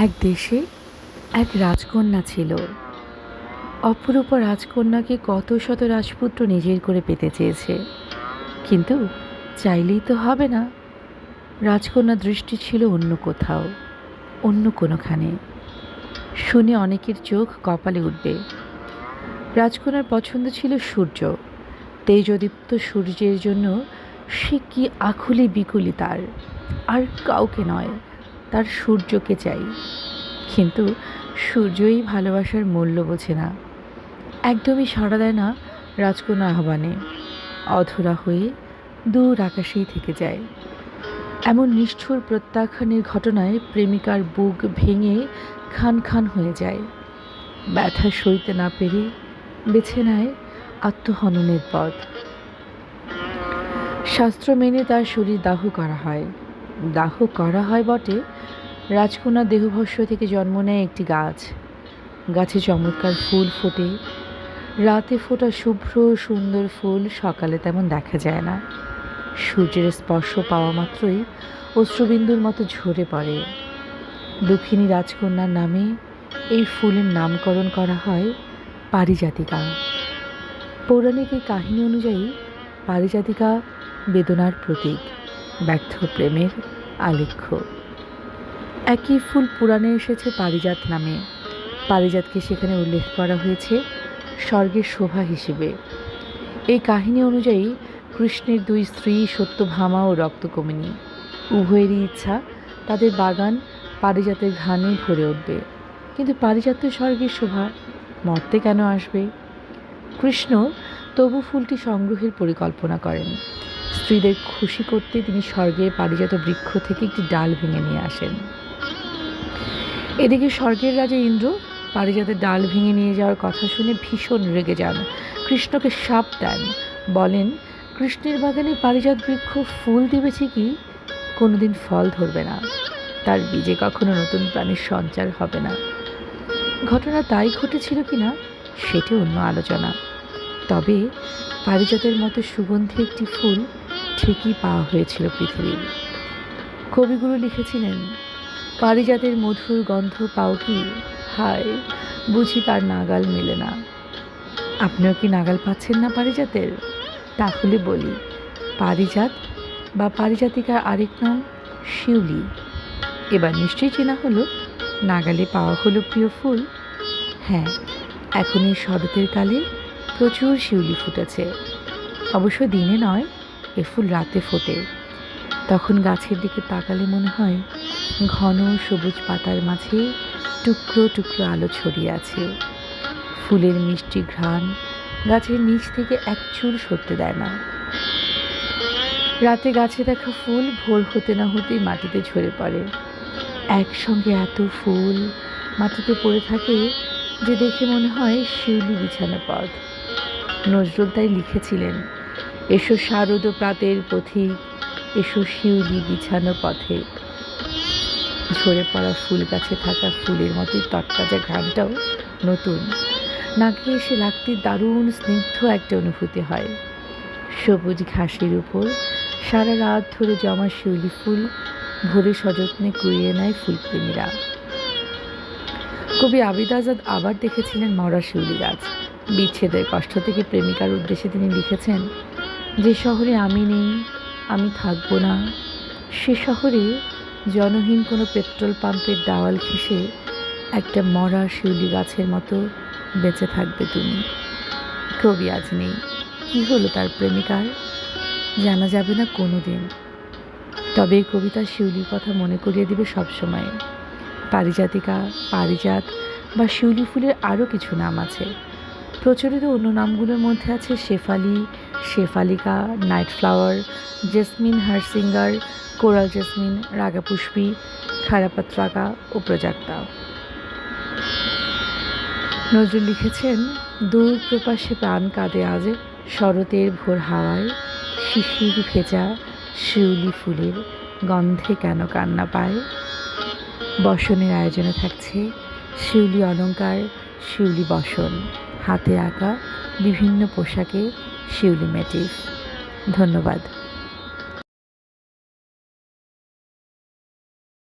এক দেশে এক রাজকন্যা ছিল। অপরূপা রাজকন্যাকে কত শত রাজপুত্র নিজের করে পেতে চেয়েছে, কিন্তু চাইলেই তো হবে না। রাজকন্যার দৃষ্টি ছিল অন্য কোথাও, অন্য কোনোখানে। শুনে অনেকের চোখ কপালে উঠবে। রাজকন্যার পছন্দ ছিল সূর্য। তেজদীপ্ত সূর্যের জন্য সে কি আকুলি বিকুলি তার। আর কাউকে নয়, তার সূর্যকে চাই। কিন্তু সূর্যই ভালোবাসার মূল্য বোঝে না, একদমই সাড়া দেয় না রাজকন্যার আহ্বানে। অধরা হয়ে দূর আকাশেই থেকে যায়। এমন নিষ্ঠুর প্রত্যাখ্যানের ঘটনায় প্রেমিকার বুক ভেঙে খান খান হয়ে যায়। ব্যথা সইতে না পেরে বেছে নেয় আত্মহননের পথ। শাস্ত্র মেনে তার শরীর দাহ করা হয় বটে। রাজকন্যার দেহভস্য থেকে জন্ম নেয় একটি গাছ। গাছে চমৎকার ফুল ফোটে। রাতে ফোটা শুভ্র সুন্দর ফুল সকালে তেমন দেখা যায় না। সূর্যের স্পর্শ পাওয়া মাত্রই অশ্রুবিন্দুর মতো ঝরে পড়ে। দুঃখিনী রাজকন্যার নামে এই ফুলের নামকরণ করা হয় পারিজাতিকা। পৌরাণিক এই কাহিনী অনুযায়ী পারিজাতিকা বেদনার প্রতীক, ব্যর্থ প্রেমের আলেখ্য। একই ফুল পুরাণে এসেছে পারিজাত নামে। পারিজাতকে সেখানে উল্লেখ করা হয়েছে স্বর্গের শোভা হিসেবে। এই কাহিনী অনুযায়ী কৃষ্ণের দুই স্ত্রী সত্যভামা ও রক্তকমিনী উভয়েরই ইচ্ছা তাদের বাগান পারিজাতের ঘ্রাণে ভরে উঠবে। কিন্তু পারিজাত তো স্বর্গের শোভা, মর্তে কেন আসবে? কৃষ্ণ তবু ফুলটি সংগ্রহের পরিকল্পনা করেন। স্ত্রীদের খুশি করতে তিনি স্বর্গের পারিজাত বৃক্ষ থেকে একটি ডাল ভেঙে নিয়ে আসেন। এদিকে স্বর্গের রাজা ইন্দ্র পারিজাতের ডাল ভেঙে নিয়ে যাওয়ার কথা শুনে ভীষণ রেগে যান। কৃষ্ণকে শাপ দেন, বলেন কৃষ্ণের বাগানে পারিজাত বৃক্ষ ফুল দেবে ঠিকই, কোনোদিন ফল ধরবে না, তার বীজে কখনো নতুন প্রাণীর সঞ্চার হবে না। ঘটনা তাই ঘটেছিল কিনা সেটি অন্য আলোচনা। তবে পারিজাতের মতো সুগন্ধি একটি ফুল ঠিকই পাওয়া হয়েছিল পৃথিবীর। কবিগুরু লিখেছিলেন, পারিজাতের মধুর গন্ধ পাও কি, হায় বুঝি তার নাগাল মেলে না। আপনিও কি নাগাল পাচ্ছেন না পারিজাতের? তাহলে বলি, পারিজাত বা পারিজাতিকার আরেক নাম শিউলি। এবার নিশ্চয়ই চেনা হলো, নাগালে পাওয়া হলো প্রিয় ফুল। হ্যাঁ, এখন এই শরতের কালে প্রচুর শিউলি ফুটেছে। অবশ্য দিনে নয়, এ ফুল রাতে ফোটে। তখন গাছের দিকে তাকালে মনে হয় ঘন সবুজ পাতার মাঝে টুকরো টুকরো আলো ছড়িয়ে আছে। ফুলের মিষ্টি ঘ্রাণ গাছের নিচ থেকে এক চুল সরতে দেয় না। রাতে গাছে দেখা ফুল ভোর হতে না হতেই মাটিতে ঝরে পড়ে। একসঙ্গে এত ফুল মাটিতে পড়ে থাকে যে দেখে মনে হয় শিউলি বিছানো পথ। নজরুল তাই লিখেছিলেন, এসো শারদ প্রাতের পথিক, এসো শিউলি বিছানো পথে। ঝরে পড়া ফুল গাছে থাকা ফুলের মতোই তরতাজা ঘ্রাণটাও নতুন। নাকে এসে লাগতে দারুণ স্নিগ্ধ একটা অনুভূতি হয়। সবুজ ঘাসের উপর সারা রাত ধরে জমা শিউলি ফুল ভোরে সযত্নে কুড়িয়ে নেয় ফুলপ্রেমীরা। কবি আবিদ আজাদ আবার দেখেছিলেন মরা শিউলি গাছ। বিচ্ছেদের কষ্ট থেকে প্রেমিকার উদ্দেশ্যে তিনি লিখেছেন, যে শহরে আমি নেই, আমি থাকবো না, সে শহরে জনহীন কোনো পেট্রোল পাম্পের দেওয়াল ঘেঁষে একটা মরা শিউলি গাছের মতো বেঁচে থাকবে তুমি। কবি আজ নেই, কী হলো তার প্রেমিকার জানা যাবে না কোনো দিন। তবে এই কবিতা শিউলির কথা মনে করিয়ে দিবে সবসময়। পারিজাতিকা, পারিজাত বা শিউলি ফুলের আরও কিছু নাম আছে। প্রচলিত অন্য নামগুলোর মধ্যে আছে শেফালি, শেফালিকা, নাইট ফ্লাওয়ার, জেসমিন, হারসিঙ্গার, কোরাল জেসমিন, রাগাপুষ্পী, খারাপাত্রাকা ও প্রজাক্তা। নজরুল লিখেছেন, দূর প্রপাশে প্রাণ কাঁদে আজ, শরতের ভোর হাওয়ায় শিশির ভেজা শিউলি ফুলের গন্ধে কেন কান্না পায়। বসনের আয়োজনে থাকছে শিউলি অলংকার, শিউলি বসন, হাতে আঁকা বিভিন্ন পোশাকে শিউলি মোটিফ। ধন্যবাদ।